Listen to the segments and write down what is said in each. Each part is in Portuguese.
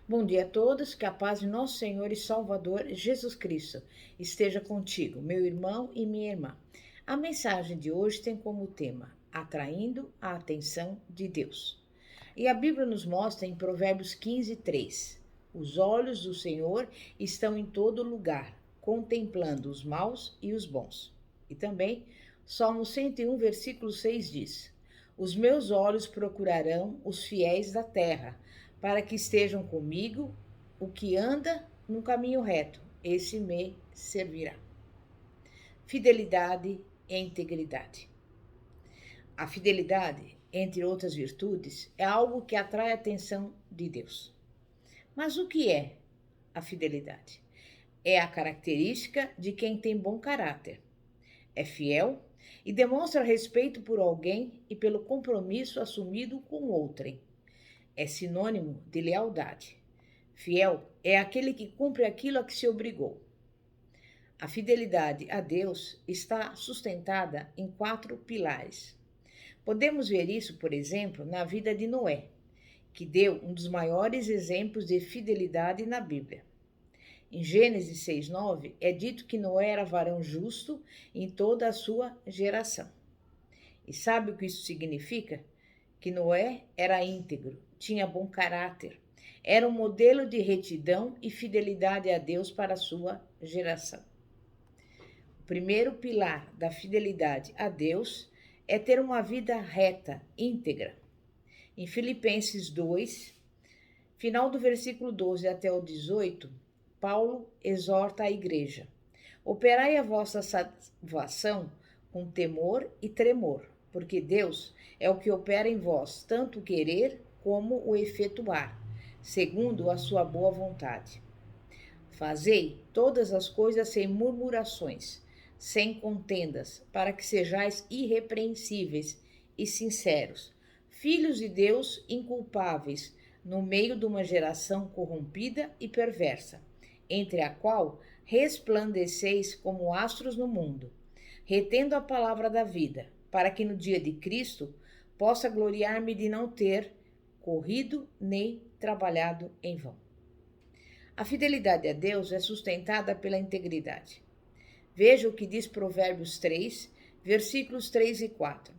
Bom dia a todos, que a paz de nosso Senhor e Salvador Jesus Cristo esteja contigo, meu irmão e minha irmã. A mensagem de hoje tem como tema Atraindo a atenção de Deus. E a Bíblia nos mostra em Provérbios 15:3. Os olhos do Senhor estão em todo lugar, contemplando os maus e os bons. E também, Salmo 101, versículo 6 diz: Os meus olhos procurarão os fiéis da terra, para que estejam comigo, o que anda no caminho reto, esse me servirá. Fidelidade e integridade. A fidelidade, entre outras virtudes, é algo que atrai a atenção de Deus. Mas o que é a fidelidade? É a característica de quem tem bom caráter, é fiel e demonstra respeito por alguém e pelo compromisso assumido com outrem. É sinônimo de lealdade. Fiel é aquele que cumpre aquilo a que se obrigou. A fidelidade a Deus está sustentada em 4 pilares. Podemos ver isso, por exemplo, na vida de Noé, que deu um dos maiores exemplos de fidelidade na Bíblia. Em Gênesis 6:9 é dito que Noé era varão justo em toda a sua geração. E sabe o que isso significa? Que Noé era íntegro, tinha bom caráter, era um modelo de retidão e fidelidade a Deus para a sua geração. O primeiro pilar da fidelidade a Deus é ter uma vida reta, íntegra. Em Filipenses 2, final do versículo 12 até o 18, Paulo exorta a igreja: Operai a vossa salvação com temor e tremor, porque Deus é o que opera em vós, tanto o querer como o efetuar, segundo a sua boa vontade. Fazei todas as coisas sem murmurações, sem contendas, para que sejais irrepreensíveis e sinceros, filhos de Deus inculpáveis, no meio de uma geração corrompida e perversa, entre a qual resplandeceis como astros no mundo, retendo a palavra da vida, para que no dia de Cristo possa gloriar-me de não ter corrido nem trabalhado em vão. A fidelidade a Deus é sustentada pela integridade. Veja o que diz Provérbios 3, versículos 3 e 4.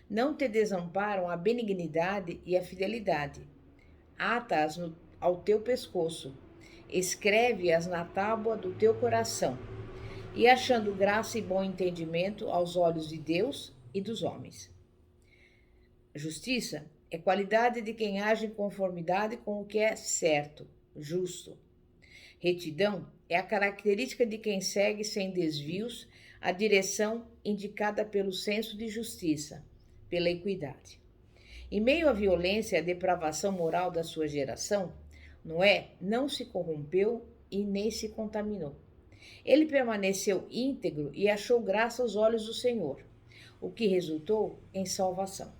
Não te desamparam a benignidade e a fidelidade. Ata-as ao teu pescoço, escreve-as na tábua do teu coração, e achando graça e bom entendimento aos olhos de Deus e dos homens. Justiça é qualidade de quem age em conformidade com o que é certo, justo. Retidão é a característica de quem segue sem desvios a direção indicada pelo senso de justiça, pela equidade. Em meio à violência e à depravação moral da sua geração, Noé não se corrompeu e nem se contaminou. Ele permaneceu íntegro e achou graça aos olhos do Senhor, o que resultou em salvação.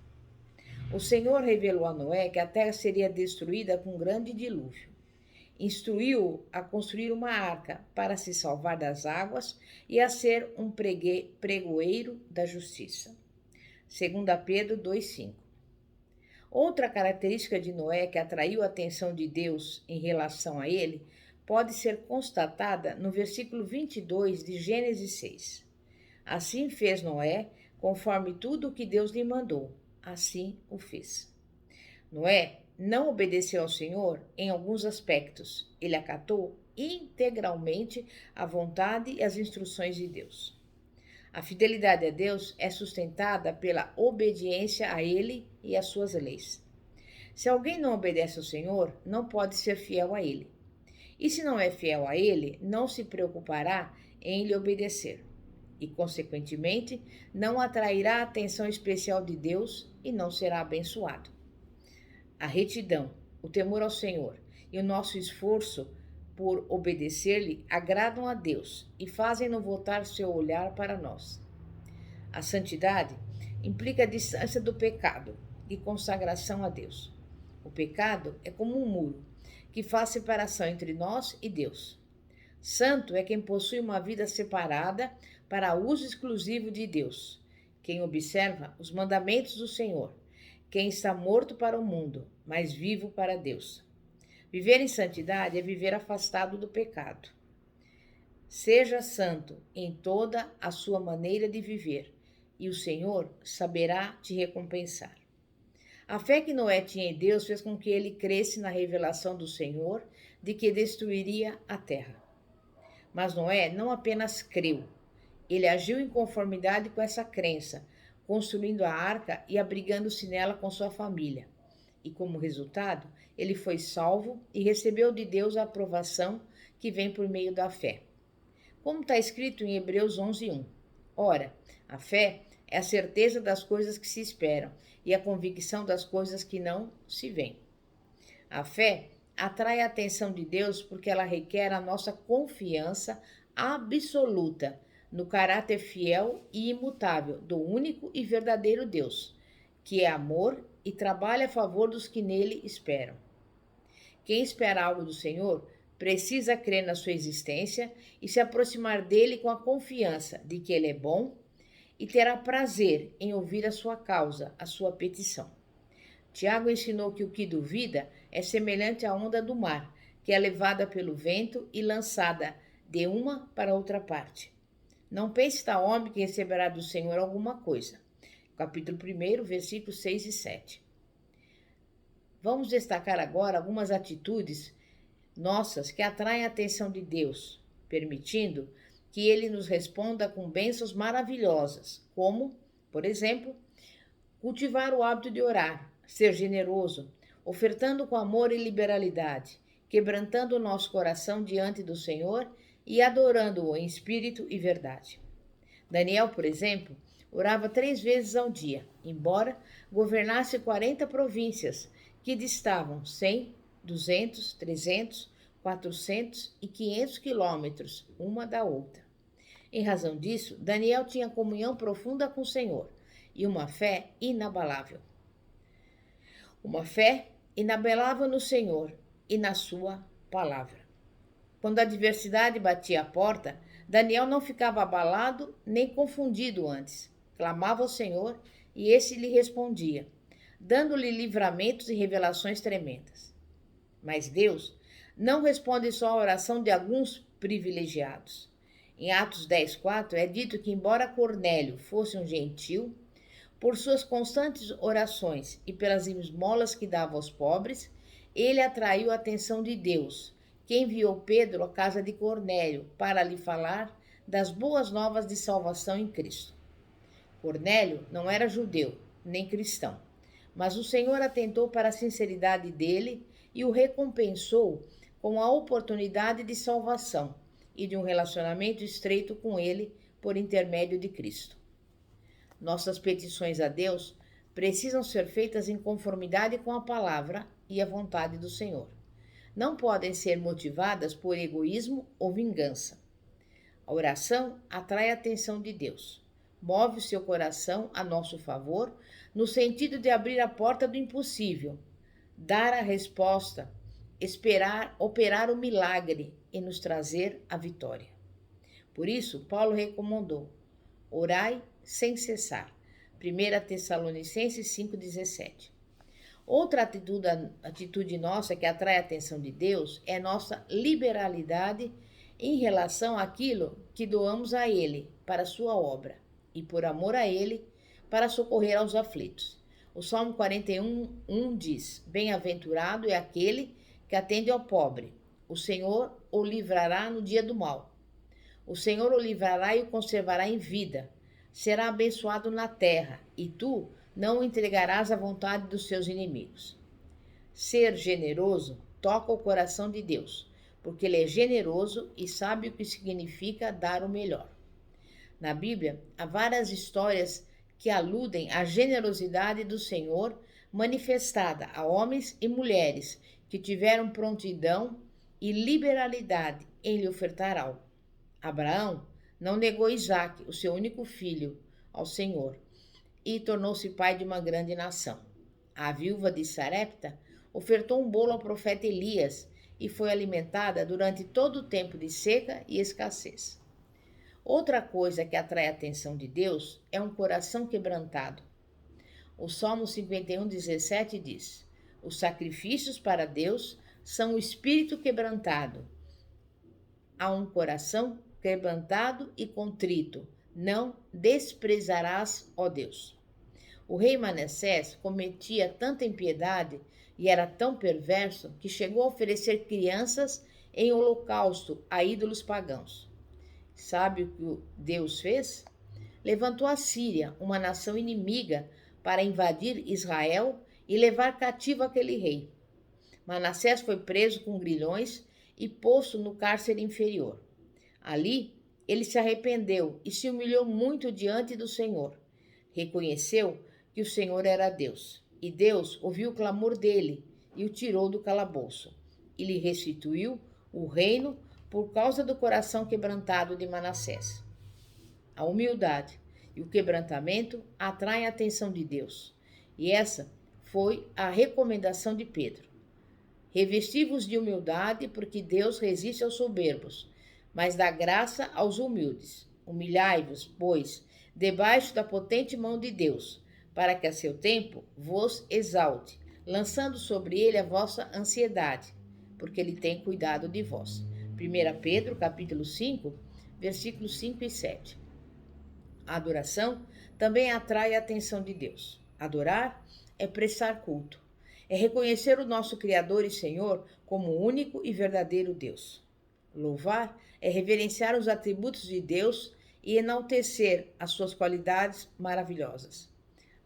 O Senhor revelou a Noé que a terra seria destruída com um grande dilúvio. Instruiu-o a construir uma arca para se salvar das águas e a ser um pregoeiro da justiça. 2 Pedro 2,5. Outra característica de Noé que atraiu a atenção de Deus em relação a ele pode ser constatada no versículo 22 de Gênesis 6. Assim fez Noé, conforme tudo o que Deus lhe mandou, assim o fez. Noé não obedeceu ao Senhor em alguns aspectos, ele acatou integralmente a vontade e as instruções de Deus. A fidelidade a Deus é sustentada pela obediência a Ele e às suas leis. Se alguém não obedece ao Senhor, não pode ser fiel a Ele. E se não é fiel a Ele, não se preocupará em lhe obedecer. E, consequentemente, não atrairá a atenção especial de Deus e não será abençoado. A retidão, o temor ao Senhor e o nosso esforço por obedecer-lhe agradam a Deus e fazem-no voltar seu olhar para nós. A santidade implica a distância do pecado e consagração a Deus. O pecado é como um muro que faz separação entre nós e Deus. Santo é quem possui uma vida separada para uso exclusivo de Deus, quem observa os mandamentos do Senhor, quem está morto para o mundo, mas vivo para Deus. Viver em santidade é viver afastado do pecado. Seja santo em toda a sua maneira de viver, e o Senhor saberá te recompensar. A fé que Noé tinha em Deus fez com que ele cresce na revelação do Senhor de que destruiria a terra. Mas Noé não apenas creu, ele agiu em conformidade com essa crença, construindo a arca e abrigando-se nela com sua família. E como resultado, ele foi salvo e recebeu de Deus a aprovação que vem por meio da fé. Como está escrito em Hebreus 11:1. Ora, a fé é a certeza das coisas que se esperam e a convicção das coisas que não se veem. A fé atrai a atenção de Deus porque ela requer a nossa confiança absoluta no caráter fiel e imutável do único e verdadeiro Deus, que é amor e trabalha a favor dos que nele esperam. Quem espera algo do Senhor precisa crer na sua existência e se aproximar dele com a confiança de que ele é bom e terá prazer em ouvir a sua causa, a sua petição. Tiago ensinou que o que duvida é semelhante à onda do mar, que é levada pelo vento e lançada de uma para outra parte. Não pense tal homem que receberá do Senhor alguma coisa. Capítulo 1, versículos 6 e 7. Vamos destacar agora algumas atitudes nossas que atraem a atenção de Deus, permitindo que Ele nos responda com bênçãos maravilhosas, como, por exemplo, cultivar o hábito de orar, ser generoso, ofertando com amor e liberalidade, quebrantando o nosso coração diante do Senhor e adorando-o em espírito e verdade. Daniel, por exemplo, orava 3 vezes ao dia, embora governasse 40 províncias, que distavam 100, 200, 300, 400 e 500 quilômetros uma da outra. Em razão disso, Daniel tinha comunhão profunda com o Senhor e uma fé inabalável. Uma fé inabalável no Senhor e na sua palavra. Quando a adversidade batia a porta, Daniel não ficava abalado nem confundido antes. Clamava ao Senhor e esse lhe respondia, dando-lhe livramentos e revelações tremendas. Mas Deus não responde só à oração de alguns privilegiados. Em Atos 10:4 é dito que, embora Cornélio fosse um gentil, por suas constantes orações e pelas esmolas que dava aos pobres, ele atraiu a atenção de Deus, que enviou Pedro à casa de Cornélio para lhe falar das boas novas de salvação em Cristo. Cornélio não era judeu, nem cristão, mas o Senhor atentou para a sinceridade dele e o recompensou com a oportunidade de salvação e de um relacionamento estreito com ele por intermédio de Cristo. Nossas petições a Deus precisam ser feitas em conformidade com a palavra e a vontade do Senhor. Não podem ser motivadas por egoísmo ou vingança. A oração atrai a atenção de Deus. Move o seu coração a nosso favor, no sentido de abrir a porta do impossível, dar a resposta, esperar, operar o milagre e nos trazer a vitória. Por isso, Paulo recomendou: orai sem cessar. 1 Tessalonicenses 5,17. Outra atitude nossa que atrai a atenção de Deus é nossa liberalidade em relação àquilo que doamos a Ele para a sua obra e por amor a Ele para socorrer aos aflitos. O Salmo 41:1 diz: Bem-aventurado é aquele que atende ao pobre. O Senhor o livrará no dia do mal. O Senhor o livrará e o conservará em vida. Será abençoado na terra, e tu não o entregarás à vontade dos seus inimigos. Ser generoso toca o coração de Deus, porque Ele é generoso e sabe o que significa dar o melhor. Na Bíblia, há várias histórias que aludem à generosidade do Senhor manifestada a homens e mulheres que tiveram prontidão e liberalidade em lhe ofertar algo. Abraão não negou Isaque, o seu único filho, ao Senhor, e tornou-se pai de uma grande nação. A viúva de Sarepta ofertou um bolo ao profeta Elias e foi alimentada durante todo o tempo de seca e escassez. Outra coisa que atrai a atenção de Deus é um coração quebrantado. O Salmo 51:17 diz: Os sacrifícios para Deus são o espírito quebrantado, a um coração quebrantado e contrito, não desprezarás, ó Deus. O rei Manassés cometia tanta impiedade e era tão perverso que chegou a oferecer crianças em holocausto a ídolos pagãos. Sabe o que Deus fez? Levantou a Síria, uma nação inimiga, para invadir Israel e levar cativo aquele rei. Manassés foi preso com grilhões e posto no cárcere inferior. Ali, ele se arrependeu e se humilhou muito diante do Senhor. Reconheceu que o Senhor era Deus, e Deus ouviu o clamor dele e o tirou do calabouço, e lhe restituiu o reino por causa do coração quebrantado de Manassés. A humildade e o quebrantamento atraem a atenção de Deus, e essa foi a recomendação de Pedro. Revesti-vos de humildade, porque Deus resiste aos soberbos, mas dá graça aos humildes. Humilhai-vos, pois, debaixo da potente mão de Deus, para que a seu tempo vos exalte, lançando sobre ele a vossa ansiedade, porque ele tem cuidado de vós. 1 Pedro, capítulo 5, versículos 5 e 7. A adoração também atrai a atenção de Deus. Adorar é prestar culto. É reconhecer o nosso Criador e Senhor como o único e verdadeiro Deus. Louvar é reverenciar os atributos de Deus e enaltecer as suas qualidades maravilhosas.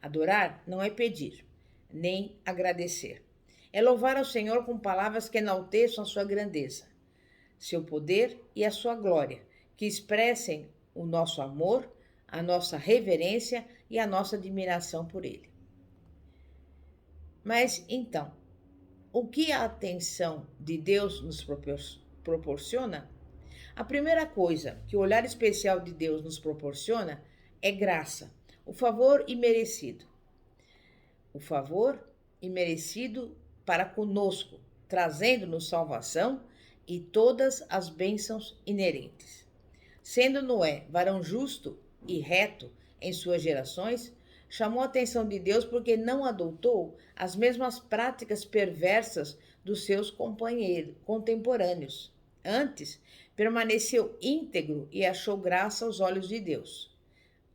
Adorar não é pedir, nem agradecer. É louvar ao Senhor com palavras que enalteçam a sua grandeza, seu poder e a sua glória, que expressem o nosso amor, a nossa reverência e a nossa admiração por Ele. Mas então, o que a atenção de Deus nos proporciona? A primeira coisa que o olhar especial de Deus nos proporciona é graça, o favor imerecido. O favor imerecido para conosco, trazendo-nos salvação e todas as bênçãos inerentes. Sendo Noé varão justo e reto em suas gerações, chamou a atenção de Deus porque não adotou as mesmas práticas perversas dos seus contemporâneos. Antes, permaneceu íntegro e achou graça aos olhos de Deus.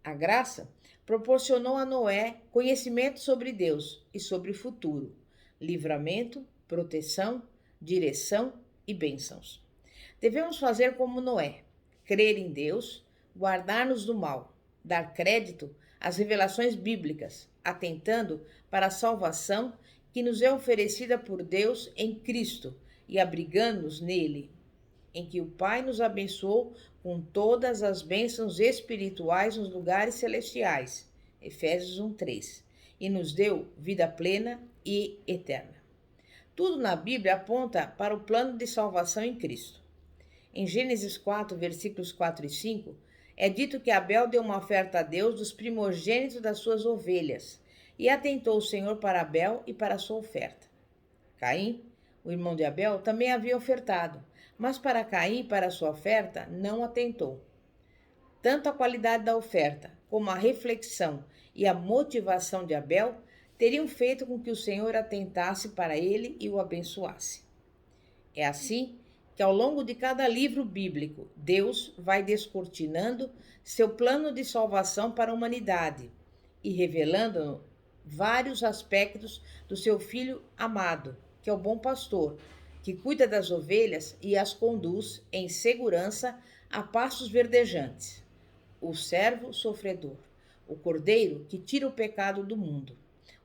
A graça proporcionou a Noé conhecimento sobre Deus e sobre o futuro, livramento, proteção, direção e bênçãos. Devemos fazer como Noé, crer em Deus, guardar-nos do mal, dar crédito às revelações bíblicas, atentando para a salvação que nos é oferecida por Deus em Cristo e abrigando-nos nele, em que o Pai nos abençoou com todas as bênçãos espirituais nos lugares celestiais, Efésios 1:3, e nos deu vida plena e eterna. Tudo na Bíblia aponta para o plano de salvação em Cristo. Em Gênesis 4, versículos 4 e 5, é dito que Abel deu uma oferta a Deus dos primogênitos das suas ovelhas, e atentou o Senhor para Abel e para a sua oferta. Caim, o irmão de Abel, também havia ofertado, mas para Caim e para a sua oferta não atentou. Tanto a qualidade da oferta, como a reflexão e a motivação de Abel teriam feito com que o Senhor atentasse para ele e o abençoasse. É assim que ao longo de cada livro bíblico, Deus vai descortinando seu plano de salvação para a humanidade e revelando vários aspectos do seu Filho amado, que é o bom pastor, que cuida das ovelhas e as conduz em segurança a pastos verdejantes. O servo sofredor, o cordeiro que tira o pecado do mundo,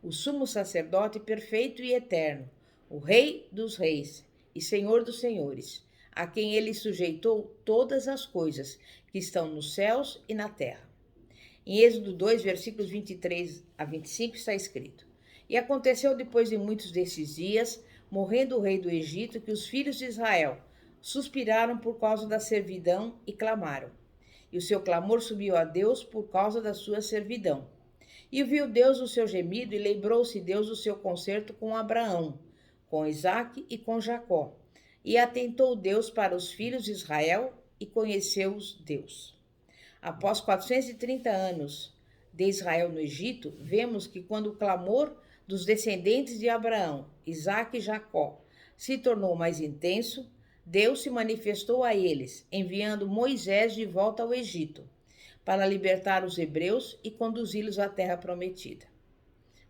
o sumo sacerdote perfeito e eterno, o Rei dos reis e Senhor dos senhores, a quem ele sujeitou todas as coisas que estão nos céus e na terra. Em Êxodo 2, versículos 23 a 25 está escrito: E aconteceu depois de muitos desses dias, morrendo o rei do Egito, que os filhos de Israel suspiraram por causa da servidão e clamaram. E o seu clamor subiu a Deus por causa da sua servidão. E viu Deus o seu gemido, e lembrou-se Deus do seu concerto com Abraão, com Isaque e com Jacó. E atentou Deus para os filhos de Israel, e conheceu-os Deus. Após 430 anos de Israel no Egito, vemos que quando o clamor dos descendentes de Abraão, Isaque e Jacó se tornou mais intenso, Deus se manifestou a eles, enviando Moisés de volta ao Egito, para libertar os hebreus e conduzi-los à terra prometida.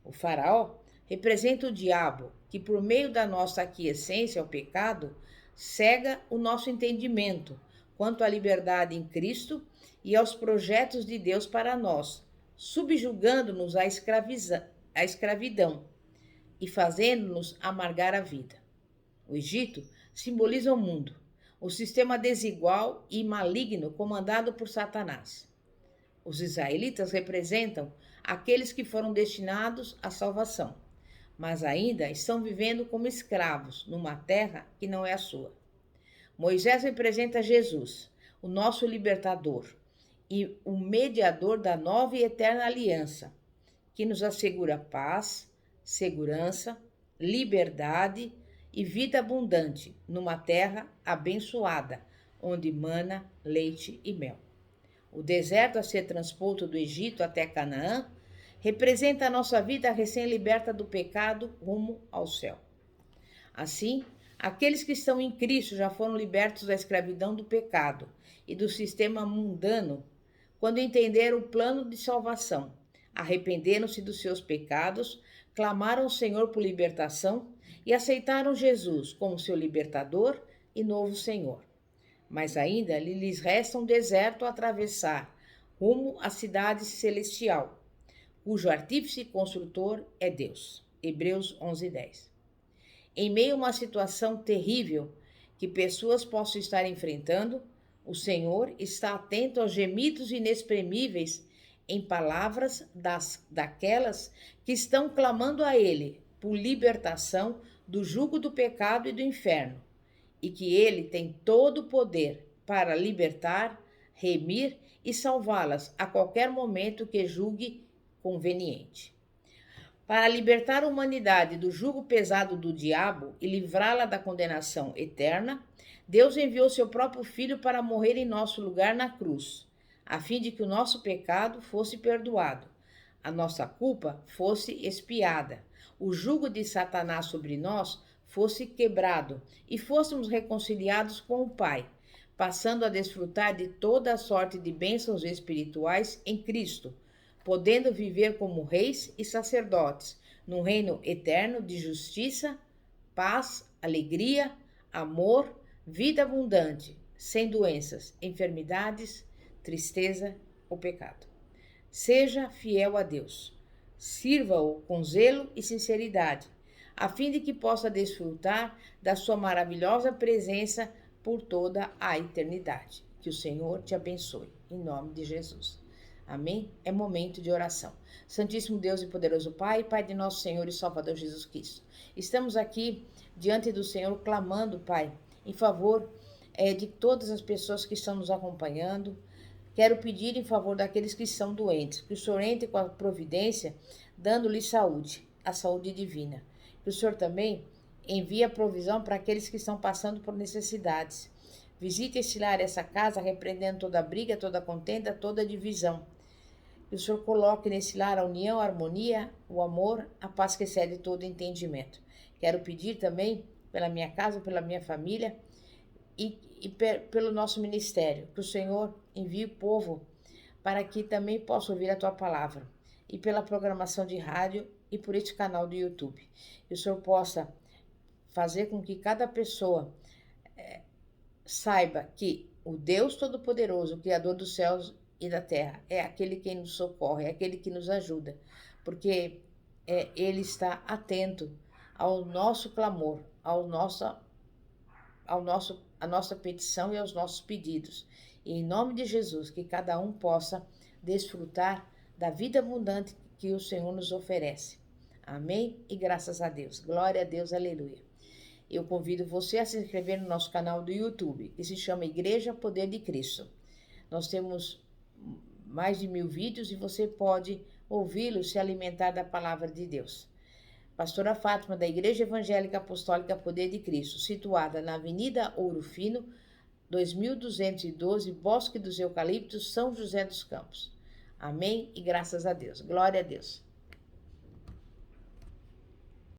O faraó representa o diabo, que por meio da nossa aquiescência ao pecado, cega o nosso entendimento quanto à liberdade em Cristo e aos projetos de Deus para nós, subjugando-nos à escravidão e fazendo-nos amargar a vida. O Egito simboliza o mundo, o sistema desigual e maligno comandado por Satanás. Os israelitas representam aqueles que foram destinados à salvação, mas ainda estão vivendo como escravos numa terra que não é a sua. Moisés representa Jesus, o nosso libertador e o mediador da nova e eterna aliança, que nos assegura paz, segurança, liberdade e vida abundante numa terra abençoada, onde mana leite e mel. O deserto a ser transposto do Egito até Canaã representa a nossa vida recém-liberta do pecado rumo ao céu. Assim, aqueles que estão em Cristo já foram libertos da escravidão do pecado e do sistema mundano quando entenderam o plano de salvação, arrependeram-se dos seus pecados, clamaram ao Senhor por libertação e aceitaram Jesus como seu libertador e novo Senhor. Mas ainda lhes resta um deserto a atravessar, rumo à cidade celestial, cujo artífice e construtor é Deus. Hebreus 11:10. Em meio a uma situação terrível que pessoas possam estar enfrentando, o Senhor está atento aos gemidos inexprimíveis em palavras daquelas que estão clamando a Ele por libertação do jugo do pecado e do inferno, e que Ele tem todo o poder para libertar, remir e salvá-las a qualquer momento que julgue conveniente. Para libertar a humanidade do jugo pesado do diabo e livrá-la da condenação eterna, Deus enviou seu próprio Filho para morrer em nosso lugar na cruz, a fim de que o nosso pecado fosse perdoado, a nossa culpa fosse expiada, o jugo de Satanás sobre nós fosse quebrado e fôssemos reconciliados com o Pai, passando a desfrutar de toda a sorte de bênçãos espirituais em Cristo, podendo viver como reis e sacerdotes, num reino eterno de justiça, paz, alegria, amor, vida abundante, sem doenças, enfermidades, tristeza ou pecado. Seja fiel a Deus. Sirva-o com zelo e sinceridade, a fim de que possa desfrutar da sua maravilhosa presença por toda a eternidade. Que o Senhor te abençoe, em nome de Jesus. Amém? É momento de oração. Santíssimo Deus e poderoso Pai, Pai de nosso Senhor e Salvador Jesus Cristo. Estamos aqui diante do Senhor clamando, Pai, em favor de todas as pessoas que estão nos acompanhando. Quero pedir em favor daqueles que estão doentes, que o Senhor entre com a providência, dando-lhes saúde, a saúde divina. Que o Senhor também envie a provisão para aqueles que estão passando por necessidades. Visite esse lar, essa casa, repreendendo toda briga, toda contenda, toda divisão. Que o Senhor coloque nesse lar a união, a harmonia, o amor, a paz que excede todo entendimento. Quero pedir também pela minha casa, pela minha família e pelo nosso ministério, que o Senhor envie o povo para que também possa ouvir a Tua palavra. E pela programação de rádio e por este canal do YouTube. Que o Senhor possa fazer com que cada pessoa saiba que o Deus Todo-Poderoso, o Criador dos céus e da terra, é aquele que nos socorre, é aquele que nos ajuda, porque Ele está atento ao nosso clamor, à nossa petição e aos nossos pedidos. E em nome de Jesus, que cada um possa desfrutar da vida abundante que o Senhor nos oferece. Amém? E graças a Deus. Glória a Deus, aleluia. Eu convido você a se inscrever no nosso canal do YouTube, que se chama Igreja Poder de Cristo. Nós temos mais de 1000 vídeos e você pode ouvi-los, se alimentar da palavra de Deus. Pastora Fátima, da Igreja Evangélica Apostólica Poder de Cristo, situada na Avenida Ouro Fino, 2212, Bosque dos Eucaliptos, São José dos Campos. Amém e graças a Deus. Glória a Deus.